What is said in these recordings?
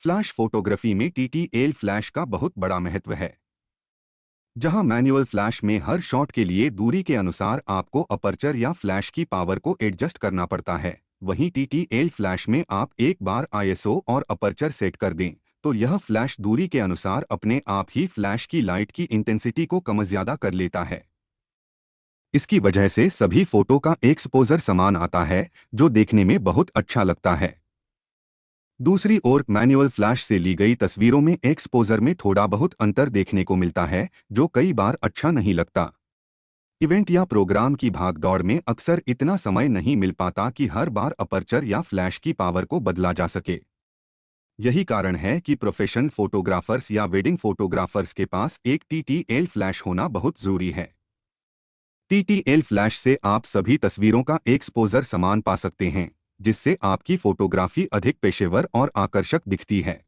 Flash photography में TTL flash का बहुत बड़ा महत्व है। जहां मैनुअल फ्लैश में हर शॉट के लिए दूरी के अनुसार आपको अपर्चर या फ्लैश की पावर को एडजस्ट करना पड़ता है, वहीं टीटीएल फ्लैश में आप एक बार आईएसओ और अपर्चर सेट कर दें तो यह फ्लैश दूरी के अनुसार अपने आप ही फ्लैश की लाइट की इंटेंसिटी को कम ज्यादा कर लेता है। इसकी वजह से सभी फोटो का एक्सपोजर समान आता है, जो देखने में बहुत अच्छा लगता है। दूसरी ओर मैनुअल फ्लैश से ली गई तस्वीरों में एक्सपोजर में थोड़ा बहुत अंतर देखने को मिलता है, जो कई बार अच्छा नहीं लगता। इवेंट या प्रोग्राम की भागदौड़ में अक्सर इतना समय नहीं मिल पाता कि हर बार अपर्चर या फ्लैश की पावर को बदला जा सके। यही कारण है कि प्रोफेशनल फोटोग्राफर्स या वेडिंग फोटोग्राफर्स के पास एक टीटीएल फ्लैश होना बहुत जरूरी है। टीटीएल फ्लैश से आप सभी तस्वीरों का एक्सपोजर समान पा सकते हैं, जिससे आपकी फोटोग्राफी अधिक पेशेवर और आकर्षक दिखती है।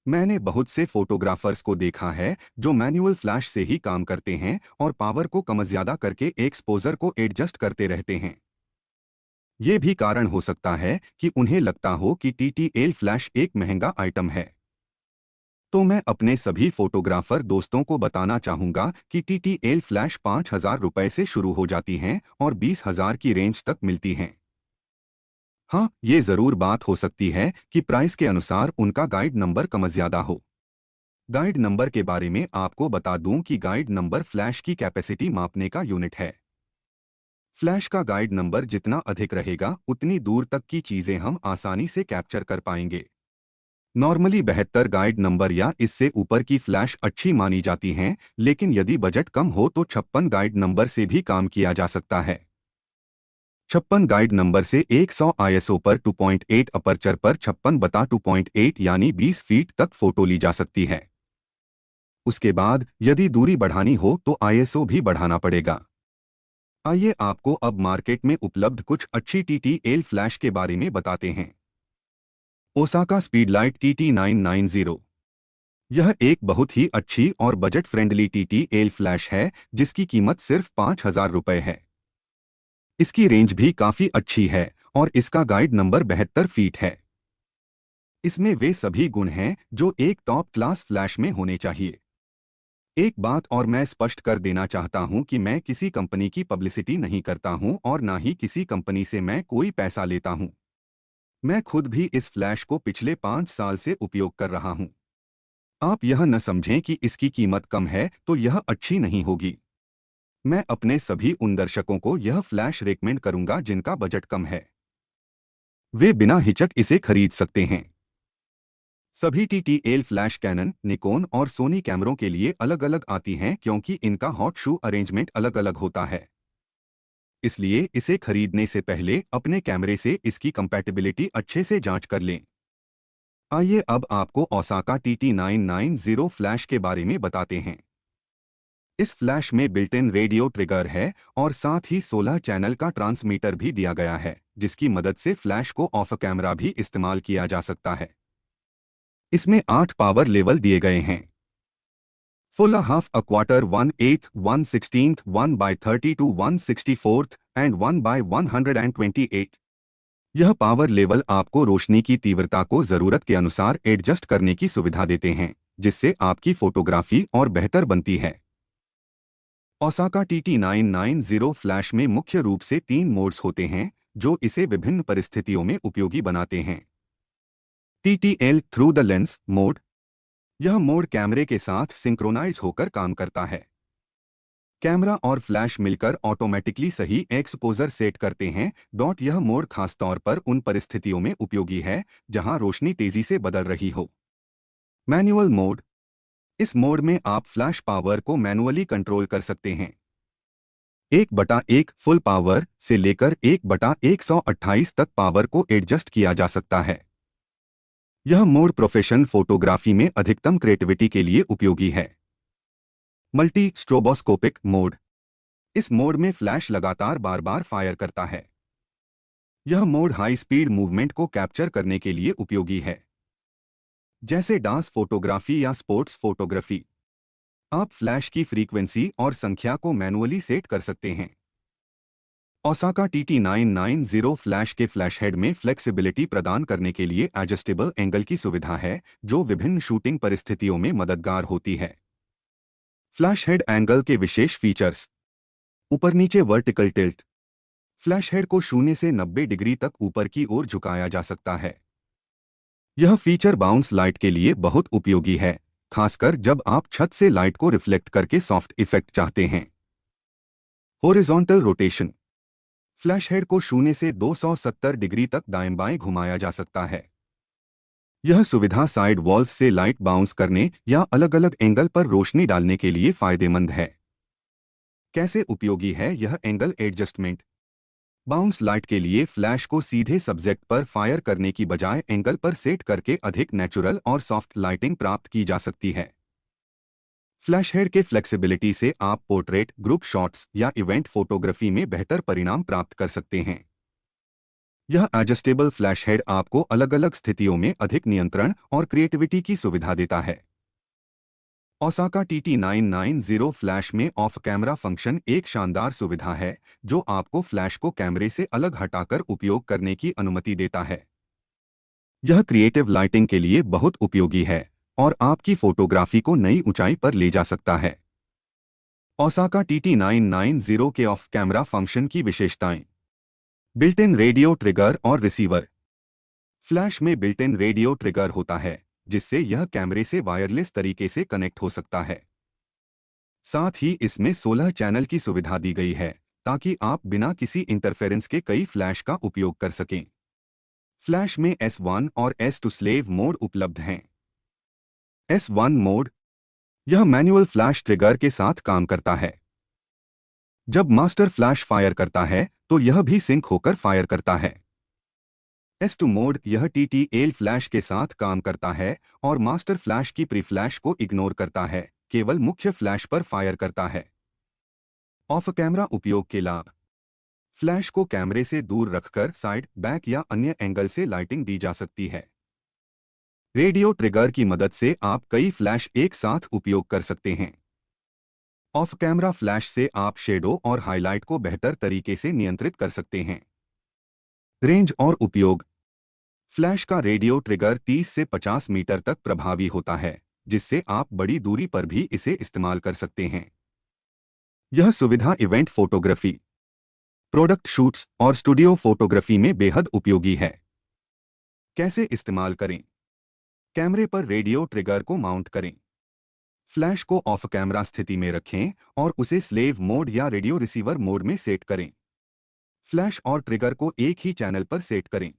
मैंने बहुत से फोटोग्राफर्स को देखा है जो मैनुअल फ्लैश से ही काम करते हैं और पावर को कम ज्यादा करके एक्सपोजर को एडजस्ट करते रहते हैं। ये भी कारण हो सकता है कि उन्हें लगता हो कि टीटीएल फ्लैश एक महंगा आइटम है। तो मैं अपने सभी फोटोग्राफर दोस्तों को बताना चाहूंगा कि टीटीएल फ्लैश 5,000 रुपए से शुरू हो जाती हैं और 20,000 की रेंज तक मिलती हैं। हाँ, ये जरूर बात हो सकती है कि प्राइस के अनुसार उनका गाइड नंबर कम ज्यादा हो। गाइड नंबर के बारे में आपको बता दूं कि गाइड नंबर फ्लैश की कैपेसिटी मापने का यूनिट है। फ्लैश का गाइड नंबर जितना अधिक रहेगा उतनी दूर तक की चीजें हम आसानी से कैप्चर कर पाएंगे। नॉर्मली 72 गाइड नंबर या इससे ऊपर की फ्लैश अच्छी मानी जाती हैं, लेकिन यदि बजट कम हो तो 56 गाइड नंबर से भी काम किया जा सकता है। 56 गाइड नंबर से 100 आईएसओ पर 2.8 अपर्चर पर 56/2.8 यानी 20 फीट तक फोटो ली जा सकती है। उसके बाद यदि दूरी बढ़ानी हो तो आईएसओ भी बढ़ाना पड़ेगा। आइए आपको अब मार्केट में उपलब्ध कुछ अच्छी टीटीएल फ्लैश के बारे में बताते हैं। Osaka speedlight TT990। यह एक बहुत ही अच्छी और बजट फ्रेंडली टीटीएल फ्लैश है, जिसकी कीमत सिर्फ 5,000 रुपए है। इसकी रेंज भी काफी अच्छी है और इसका गाइड नंबर 72 फीट है। इसमें वे सभी गुण हैं जो एक टॉप क्लास फ्लैश में होने चाहिए। एक बात और मैं स्पष्ट कर देना चाहता हूं कि मैं किसी कंपनी की पब्लिसिटी नहीं करता हूं और ना ही किसी कंपनी से मैं कोई पैसा लेता हूं। मैं खुद भी इस फ्लैश को पिछले 5 साल से उपयोग कर रहा हूं। आप यह न समझें कि इसकी कीमत कम है तो यह अच्छी नहीं होगी। मैं अपने सभी उन दर्शकों को यह फ्लैश रेकमेंड करूंगा जिनका बजट कम है। वे बिना हिचक इसे खरीद सकते हैं। सभी टीटीएल फ्लैश कैनन, निकॉन और सोनी कैमरों के लिए अलग अलग आती हैं क्योंकि इनका हॉट शू अरेंजमेंट अलग अलग होता है। इसलिए इसे खरीदने से पहले अपने कैमरे से इसकी कंपैटिबिलिटी अच्छे से जांच कर लें। आइए अब आपको ओसाका TT990 फ्लैश के बारे में बताते हैं। इस फ्लैश में बिल्ट इन रेडियो ट्रिगर है और साथ ही 16 चैनल का ट्रांसमीटर भी दिया गया है, जिसकी मदद से फ्लैश को ऑफ कैमरा भी इस्तेमाल किया जा सकता है। इसमें 8 पावर लेवल दिए गए हैं। Full, half, a quarter, 1/8, 1/16, 1/32, 1/64 and 1/128। यह पावर लेवल आपको रोशनी की तीव्रता को जरूरत के अनुसार एडजस्ट करने की सुविधा देते हैं, जिससे आपकी फोटोग्राफी और बेहतर बनती है। ओसाका TT990 फ्लैश में मुख्य रूप से 3 मोड्स होते हैं, जो इसे विभिन्न परिस्थितियों में उपयोगी बनाते हैं। TTL through the lens mode. यह मोड कैमरे के साथ सिंक्रोनाइज होकर काम करता है। कैमरा और फ्लैश मिलकर ऑटोमेटिकली सही एक्सपोजर सेट करते हैं। यह मोड खासतौर पर उन परिस्थितियों में उपयोगी है जहां रोशनी तेजी से बदल रही हो। Manual mode. इस मोड में आप फ्लैश पावर को मैनुअली कंट्रोल कर सकते हैं। 1/1 फुल पावर से लेकर 1/128 तक पावर को एडजस्ट किया जा सकता है। यह मोड प्रोफेशनल फोटोग्राफी में अधिकतम क्रिएटिविटी के लिए उपयोगी है। Multi stroboscopic mode. इस मोड में फ्लैश लगातार बार बार फायर करता है। यह मोड हाई स्पीड मूवमेंट को कैप्चर करने के लिए उपयोगी है, जैसे डांस फोटोग्राफी या स्पोर्ट्स फोटोग्राफी। आप फ्लैश की फ्रीक्वेंसी और संख्या को मैनुअली सेट कर सकते हैं। ओसाका TT990 फ्लैश के फ्लैश हेड में फ्लेक्सिबिलिटी प्रदान करने के लिए एडजस्टेबल एंगल की सुविधा है, जो विभिन्न शूटिंग परिस्थितियों में मददगार होती है। फ्लैश हेड एंगल के विशेष फीचर्स। ऊपर नीचे वर्टिकल टिल्ट। फ्लैश हेड को 0 से 90 डिग्री तक ऊपर की ओर झुकाया जा सकता है। यह फीचर बाउंस लाइट के लिए बहुत उपयोगी है, खासकर जब आप छत से लाइट को रिफ्लेक्ट करके सॉफ्ट इफेक्ट चाहते हैं। Horizontal rotation. फ्लैश हेड को 0 से 270 डिग्री तक दाएं बाएं घुमाया जा सकता है। यह सुविधा साइड वॉल्स से लाइट बाउंस करने या अलग अलग एंगल पर रोशनी डालने के लिए फायदेमंद है। कैसे उपयोगी है यह एंगल एडजस्टमेंट? बाउंस लाइट के लिए फ्लैश को सीधे सब्जेक्ट पर फायर करने की बजाय एंगल पर सेट करके अधिक नेचुरल और सॉफ्ट लाइटिंग प्राप्त की जा सकती है। फ्लैश हेड के फ्लेक्सिबिलिटी से आप पोर्ट्रेट, ग्रुप शॉट्स या इवेंट फोटोग्राफी में बेहतर परिणाम प्राप्त कर सकते हैं। यह एडजस्टेबल फ्लैश हेड आपको अलग अलग स्थितियों में अधिक नियंत्रण और क्रिएटिविटी की सुविधा देता है। ओसाका TT990 फ्लैश में ऑफ कैमरा फंक्शन एक शानदार सुविधा है, जो आपको फ्लैश को कैमरे से अलग हटाकर उपयोग करने की अनुमति देता है। यह क्रिएटिव लाइटिंग के लिए बहुत उपयोगी है और आपकी फोटोग्राफी को नई ऊंचाई पर ले जा सकता है। ओसाका TT990 के ऑफ कैमरा फंक्शन की विशेषताएं। बिल्ट इन रेडियो ट्रिगर और रिसीवर। फ्लैश में बिल्ट इन रेडियो ट्रिगर होता है, जिससे यह कैमरे से वायरलेस तरीके से कनेक्ट हो सकता है। साथ ही इसमें 16 चैनल की सुविधा दी गई है, ताकि आप बिना किसी इंटरफेरेंस के कई फ्लैश का उपयोग कर सकें। फ्लैश में S1 और S2 स्लेव मोड उपलब्ध हैं। S1 mode. यह मैनुअल फ्लैश ट्रिगर के साथ काम करता है। जब मास्टर फ्लैश फायर करता है, तो यह भी सिंक होकर फायर करता है। S2 mode. यह TTL फ्लैश के साथ काम करता है और मास्टर फ्लैश की प्री फ्लैश को इग्नोर करता है, केवल मुख्य फ्लैश पर फायर करता है। ऑफ कैमरा उपयोग के लाभ। फ्लैश को कैमरे से दूर रखकर साइड, बैक या अन्य एंगल से लाइटिंग दी जा सकती है। रेडियो ट्रिगर की मदद से आप कई फ्लैश एक साथ उपयोग कर सकते हैं। ऑफ कैमरा फ्लैश से आप शेडो और हाइलाइट को बेहतर तरीके से नियंत्रित कर सकते हैं। रेंज और उपयोग। फ्लैश का रेडियो ट्रिगर 30 से 50 मीटर तक प्रभावी होता है, जिससे आप बड़ी दूरी पर भी इसे इस्तेमाल कर सकते हैं। यह सुविधा इवेंट फोटोग्राफी, प्रोडक्ट शूट्स और स्टूडियो फोटोग्राफी में बेहद उपयोगी है। कैसे इस्तेमाल करें? कैमरे पर रेडियो ट्रिगर को माउंट करें। फ्लैश को ऑफ कैमरा स्थिति में रखें और उसे स्लेव मोड या रेडियो रिसीवर मोड में सेट करें। फ्लैश और ट्रिगर को एक ही चैनल पर सेट करें।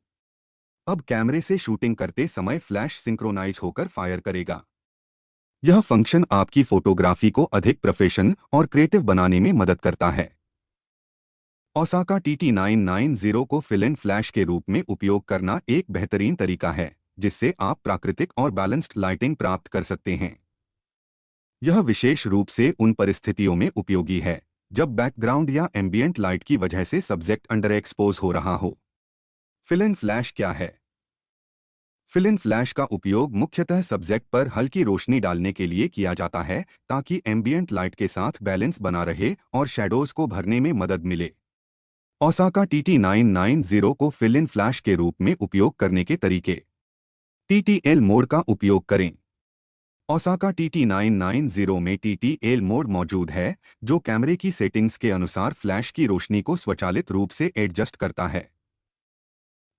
अब कैमरे से शूटिंग करते समय फ्लैश सिंक्रोनाइज होकर फायर करेगा। यह फंक्शन आपकी फोटोग्राफी को अधिक प्रोफेशनल और क्रिएटिव बनाने में मदद करता है। ओसाका TT990 को फिल इन फ्लैश के रूप में उपयोग करना एक बेहतरीन तरीका है, जिससे आप प्राकृतिक और बैलेंस्ड लाइटिंग प्राप्त कर सकते हैं। यह विशेष रूप से उन परिस्थितियों में उपयोगी है जब बैकग्राउंड या एम्बियंट लाइट की वजह से सब्जेक्ट अंडर एक्सपोज हो रहा हो। फिल इन फ्लैश क्या है? फिल इन फ्लैश का उपयोग मुख्यतः सब्जेक्ट पर हल्की रोशनी डालने के लिए किया जाता है, ताकि एम्बियंट लाइट के साथ बैलेंस बना रहे और शैडोज को भरने में मदद मिले। ओसाका TT990 को फिल इन फ्लैश के रूप में उपयोग करने के तरीके। TTL मोड का उपयोग करें। ओसाका TT990 में TTL मोड मौजूद है, जो कैमरे की सेटिंग्स के अनुसार फ्लैश की रोशनी को स्वचालित रूप से एडजस्ट करता है।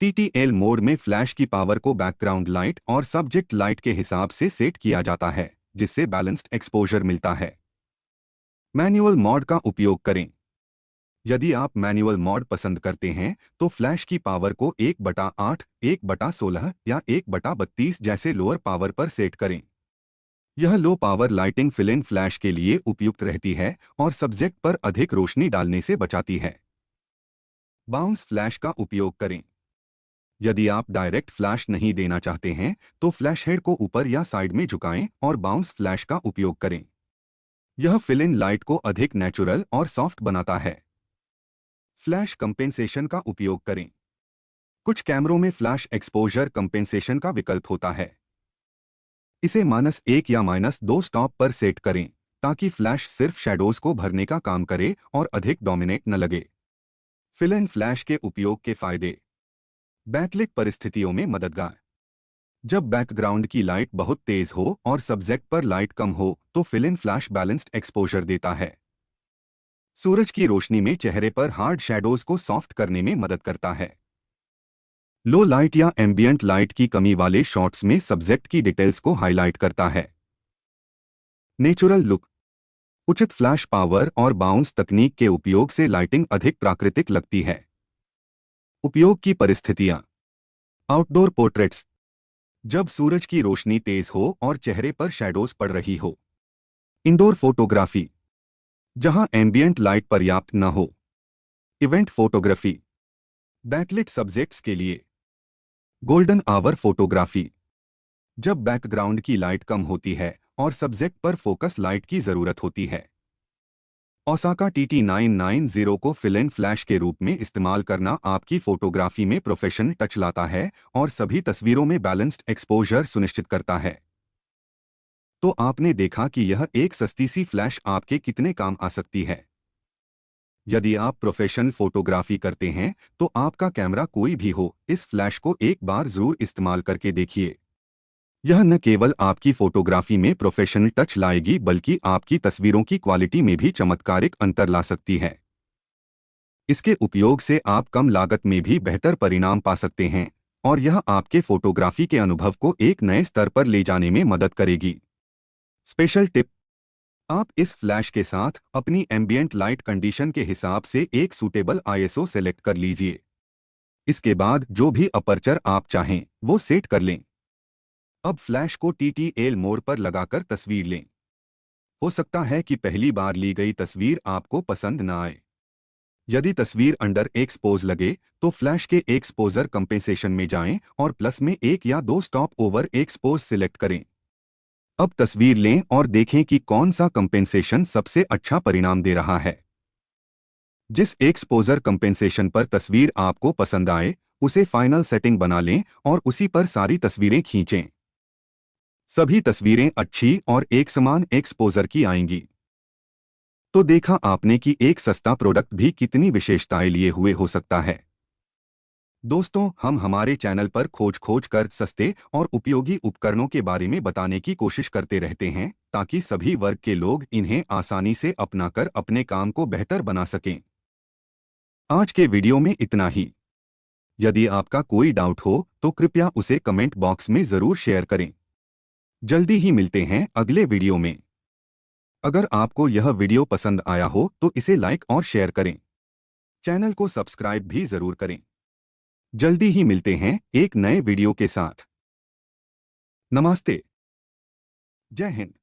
TTL मोड में फ्लैश की पावर को बैकग्राउंड लाइट और सब्जेक्ट लाइट के हिसाब से सेट किया जाता है, जिससे बैलेंस्ड एक्सपोजर मिलता है। मैनुअल मोड का उपयोग करें। यदि आप मैनुअल मोड पसंद करते हैं, तो फ्लैश की पावर को 1/8, 1/16 या 1/32 जैसे लोअर पावर पर सेट करें। यह low power lighting fill in flash के लिए उपयुक्त रहती है और सब्जेक्ट पर अधिक रोशनी डालने से बचाती है। बाउंस फ्लैश का उपयोग करें। यदि आप डायरेक्ट फ्लैश नहीं देना चाहते हैं, तो फ्लैश हेड को ऊपर या साइड में झुकाएं और बाउंस फ्लैश का उपयोग करें। यह फिल इन लाइट को अधिक नेचुरल और सॉफ्ट बनाता है। फ्लैश कंपेंसेशन का उपयोग करें। कुछ कैमरों में फ्लैश एक्सपोजर कंपेंसेशन का विकल्प होता है। इसे -1 या -2 स्टॉप पर सेट करें, ताकि फ्लैश सिर्फ शैडोज को भरने का काम करे और अधिक डोमिनेट न लगे। फिल इन फ्लैश के उपयोग के फायदे। बैकलिट परिस्थितियों में मददगार। जब बैकग्राउंड की लाइट बहुत तेज हो और सब्जेक्ट पर लाइट कम हो तो fill in flash balanced exposure देता है। सूरज की रोशनी में चेहरे पर हार्ड शैडोज को सॉफ्ट करने में मदद करता है। लो लाइट या एम्बियंट लाइट की कमी वाले शॉट्स में सब्जेक्ट की डिटेल्स को हाईलाइट करता है। Natural look. उचित फ्लैश पावर और बाउंस तकनीक के उपयोग से लाइटिंग अधिक प्राकृतिक लगती है। उपयोग की परिस्थितियां। Outdoor portraits. जब सूरज की रोशनी तेज हो और चेहरे पर शैडोज पड़ रही हो। Indoor photography. जहां एम्बियंट लाइट पर्याप्त न हो। Event photography. बैकलिट सब्जेक्ट्स के लिए। Golden hour photography. जब बैकग्राउंड की लाइट कम होती है और सब्जेक्ट पर फोकस लाइट की जरूरत होती है। ओसाका TT990 को फिल इन फ्लैश के रूप में इस्तेमाल करना आपकी फोटोग्राफी में प्रोफेशनल टच लाता है और सभी तस्वीरों में बैलेंस्ड एक्सपोजर सुनिश्चित करता है। तो आपने देखा कि यह एक सस्ती सी फ्लैश आपके कितने काम आ सकती है। यदि आप प्रोफेशनल फोटोग्राफी करते हैं तो आपका कैमरा कोई भी हो, इस फ्लैश को एक बार जरूर इस्तेमाल करके देखिए। यह न केवल आपकी फोटोग्राफी में प्रोफेशनल टच लाएगी बल्कि आपकी तस्वीरों की क्वालिटी में भी चमत्कारिक अंतर ला सकती है। इसके उपयोग से आप कम लागत में भी बेहतर परिणाम पा सकते हैं और यह आपके फोटोग्राफी के अनुभव को एक नए स्तर पर ले जाने में मदद करेगी। Special tip. आप इस फ्लैश के साथ अपनी एम्बियंट लाइट कंडीशन के हिसाब से एक सूटेबल ISO सेलेक्ट कर लीजिए। इसके बाद जो भी अपर्चर आप चाहें वो सेट कर लें। अब फ्लैश को TTL मोड पर लगाकर तस्वीर लें। हो सकता है कि पहली बार ली गई तस्वीर आपको पसंद न आए। यदि तस्वीर अंडर एक्सपोज लगे तो फ्लैश के एक्सपोजर कंपेंसेशन में जाएं और प्लस में एक या दो स्टॉप ओवर एक्सपोज सिलेक्ट करें। अब तस्वीर लें और देखें कि कौन सा कंपेंसेशन सबसे अच्छा परिणाम दे रहा है। जिस एक्सपोजर कंपेंसेशन पर तस्वीर आपको पसंद आए उसे फाइनल सेटिंग बना लें और उसी पर सारी तस्वीरें खींचें। सभी तस्वीरें अच्छी और एक समान एक्सपोजर की आएंगी। तो देखा आपने कि एक सस्ता प्रोडक्ट भी कितनी विशेषताएं लिए हुए हो सकता है। दोस्तों, हम हमारे चैनल पर खोज कर सस्ते और उपयोगी उपकरणों के बारे में बताने की कोशिश करते रहते हैं ताकि सभी वर्ग के लोग इन्हें आसानी से अपनाकर अपने काम को बेहतर बना सकें। आज के वीडियो में इतना ही। यदि आपका कोई डाउट हो तो कृपया उसे कमेंट बॉक्स में जरूर शेयर करें। जल्दी ही मिलते हैं अगले वीडियो में। अगर आपको यह वीडियो पसंद आया हो तो इसे लाइक और शेयर करें। चैनल को सब्सक्राइब भी जरूर करें। जल्दी ही मिलते हैं एक नए वीडियो के साथ। नमस्ते। जय हिंद।